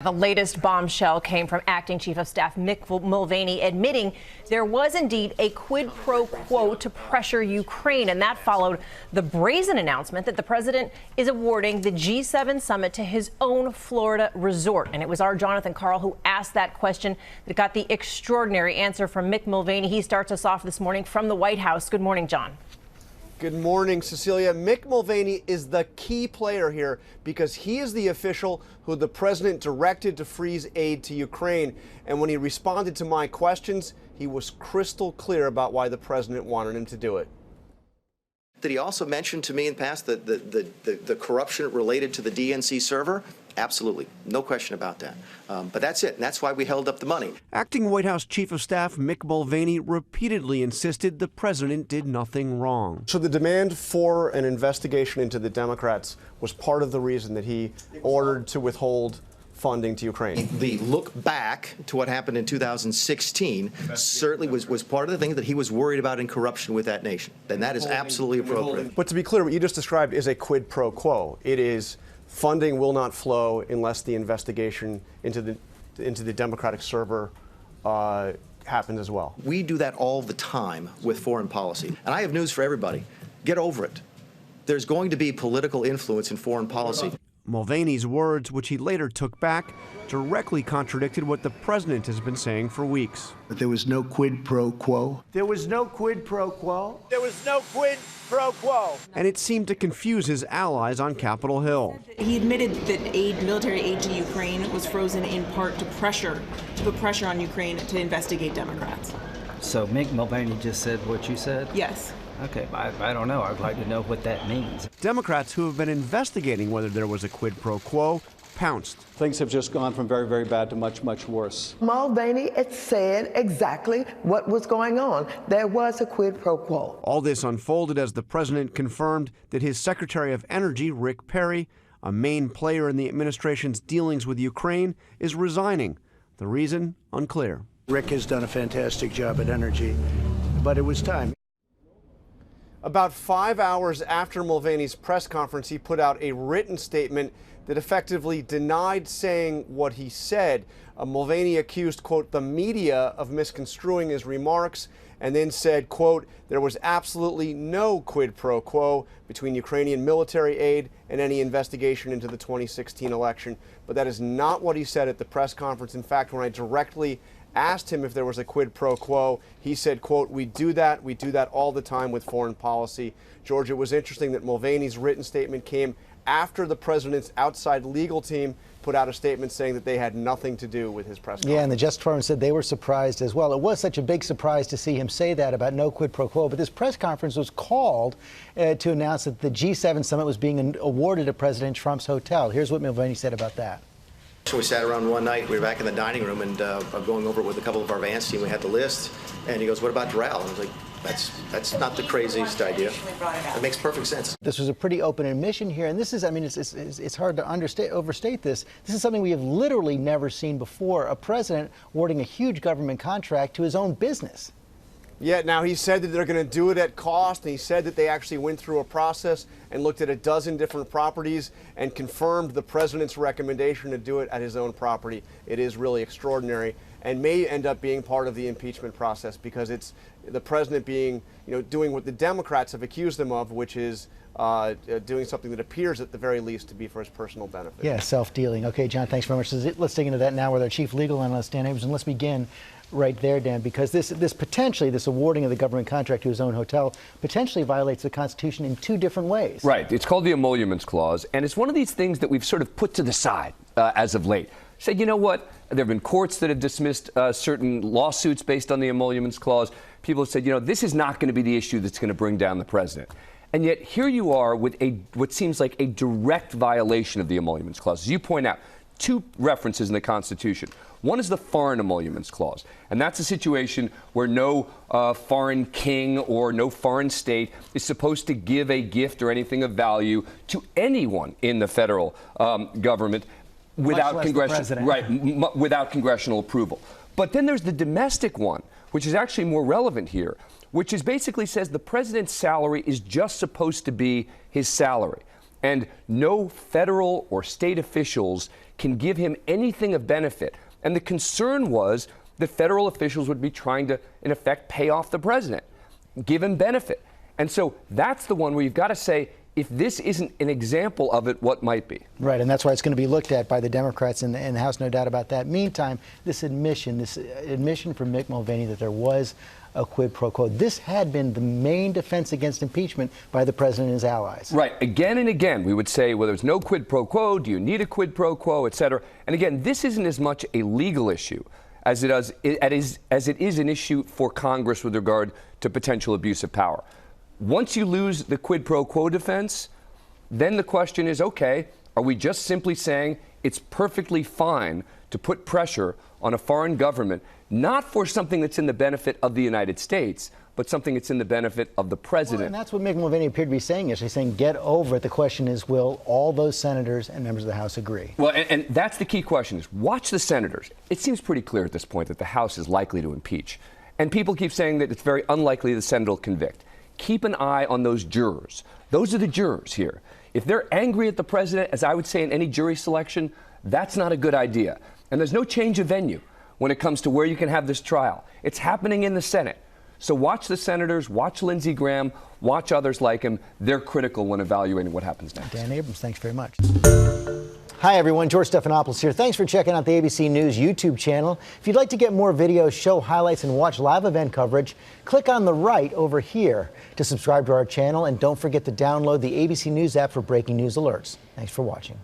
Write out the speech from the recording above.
The latest bombshell came from Acting Chief of Staff Mick Mulvaney admitting there was indeed a quid pro quo to pressure Ukraine, and that followed the brazen announcement that the president is awarding the G7 summit to his own Florida resort. And it was our Jonathan Karl who asked that question that got the extraordinary answer from Mick Mulvaney. He starts us off this morning from the White House. Good morning, John. Good morning, Cecilia. Mick Mulvaney is the key player here because he is the official who the president directed to freeze aid to Ukraine. And when he responded to my questions, he was crystal clear about why the president wanted him to do it. Did he also mention to me in the past the corruption related to the DNC server? Absolutely. No question about that. But that's it. And that's why we held up the money. Acting White House Chief of Staff Mick Mulvaney repeatedly insisted the president did nothing wrong. So the demand for an investigation into the Democrats was part of the reason that he ordered to withhold funding to Ukraine. The look back to what happened in 2016 certainly was part of the thing that he was worried about in corruption with that nation. And that is absolutely appropriate. But to be clear, what you just described is a quid pro quo. It is funding will not flow unless the investigation into the Democratic server happens as well. We do that all the time with foreign policy. And I have news for everybody. Get over it. There's going to be political influence in foreign policy. Mulvaney's words, which he later took back, directly contradicted what the president has been saying for weeks. But there was no quid pro quo. There was no quid pro quo. There was no quid pro quo. And it seemed to confuse his allies on Capitol Hill. He admitted that military aid to Ukraine was frozen in part to put pressure on Ukraine to investigate Democrats. So Mick Mulvaney just said what you said? Yes. Okay, I don't know. I'd like to know what that means. Democrats who have been investigating whether there was a quid pro quo pounced. Things have just gone from very, very bad to much, much worse. Mulvaney had said exactly what was going on. There was a quid pro quo. All this unfolded as the president confirmed that his Secretary of Energy, Rick Perry, a main player in the administration's dealings with Ukraine, is resigning. The reason, unclear. Rick has done a fantastic job at energy, but it was time. About 5 hours after Mulvaney's press conference, he put out a written statement that effectively denied saying what he said. Mulvaney accused, quote, the media of misconstruing his remarks and then said, quote, there was absolutely no quid pro quo between Ukrainian military aid and any investigation into the 2016 election. But that is not what he said at the press conference. In fact, when I directly asked him if there was a quid pro quo, he said, quote, we do that all the time with foreign policy. George, it was interesting that Mulvaney's written statement came after the president's outside legal team put out a statement saying that they had nothing to do with his press conference. Yeah, and the Justice Department said they were surprised as well. It was such a big surprise to see him say that about no quid pro quo, but this press conference was called to announce that the G7 summit was being awarded at President Trump's hotel. Here's what Mulvaney said about that. So we sat around one night, we were back in the dining room and going over it with a couple of our Vance team. We had the list, and he goes, what about Doral? And I was like, that's not the craziest idea. It makes perfect sense. This was a pretty open admission here, and this is, I mean, it's hard to overstate this. This is something we have literally never seen before, a president awarding a huge government contract to his own business. Yeah, now he said that they're going to do it at cost, and he said that they actually went through a process and looked at a dozen different properties and confirmed the president's recommendation to do it at his own property. It is really extraordinary and may end up being part of the impeachment process because it's the president being, doing what the Democrats have accused him of, which is doing something that appears at the very least to be for his personal benefit. Yeah, self-dealing. Okay, John, thanks very much. Let's dig into that now with our chief legal analyst, Dan Abrams, and let's begin right there, Dan, because this awarding of the government contract to his own hotel potentially violates the Constitution in two different ways. Right. It's called the Emoluments Clause, and it's one of these things that we've sort of put to the side as of late. Said, you know what? There have been courts that have dismissed certain lawsuits based on the Emoluments Clause. People have said, this is not going to be the issue that's going to bring down the president. And yet here you are with what seems like a direct violation of the Emoluments Clause. As you point out, two references in the Constitution. One is the Foreign Emoluments Clause, and that's a situation where no foreign king or no foreign state is supposed to give a gift or anything of value to anyone in the federal government without without congressional approval. But then there's the domestic one, which is actually more relevant here, which is basically says the president's salary is just supposed to be his salary. And no federal or state officials can give him anything of benefit. And the concern was that federal officials would be trying to, in effect, pay off the president, give him benefit. And so that's the one where you've got to say, if this isn't an example of it, what might be? Right, and that's why it's going to be looked at by the Democrats in the House, no doubt about that. Meantime, this admission from Mick Mulvaney that there was a quid pro quo, this had been the main defense against impeachment by the president and his allies. Right. Again and again, we would say, well, there's no quid pro quo. Do you need a quid pro quo, et cetera? And again, this isn't as much a legal issue as it is an issue for Congress with regard to potential abuse of power. Once you lose the quid pro quo defense, then the question is, okay, are we just simply saying it's perfectly fine to put pressure on a foreign government, not for something that's in the benefit of the United States, but something that's in the benefit of the president? Well, and that's what Mick Mulvaney appeared to be saying yesterday, saying get over it. The question is, will all those senators and members of the House agree? Well, and that's the key question is, watch the senators. It seems pretty clear at this point that the House is likely to impeach. And people keep saying that it's very unlikely the Senate will convict. Keep an eye on those jurors. Those are the jurors here. If they're angry at the president, as I would say in any jury selection, that's not a good idea. And there's no change of venue when it comes to where you can have this trial. It's happening in the Senate. So watch the senators, watch Lindsey Graham, watch others like him. They're critical when evaluating what happens next. Dan Abrams, thanks very much. Hi, everyone. George Stephanopoulos here. Thanks for checking out the ABC News YouTube channel. If you'd like to get more videos, show highlights, and watch live event coverage, click on the right over here to subscribe to our channel. And don't forget to download the ABC News app for breaking news alerts. Thanks for watching.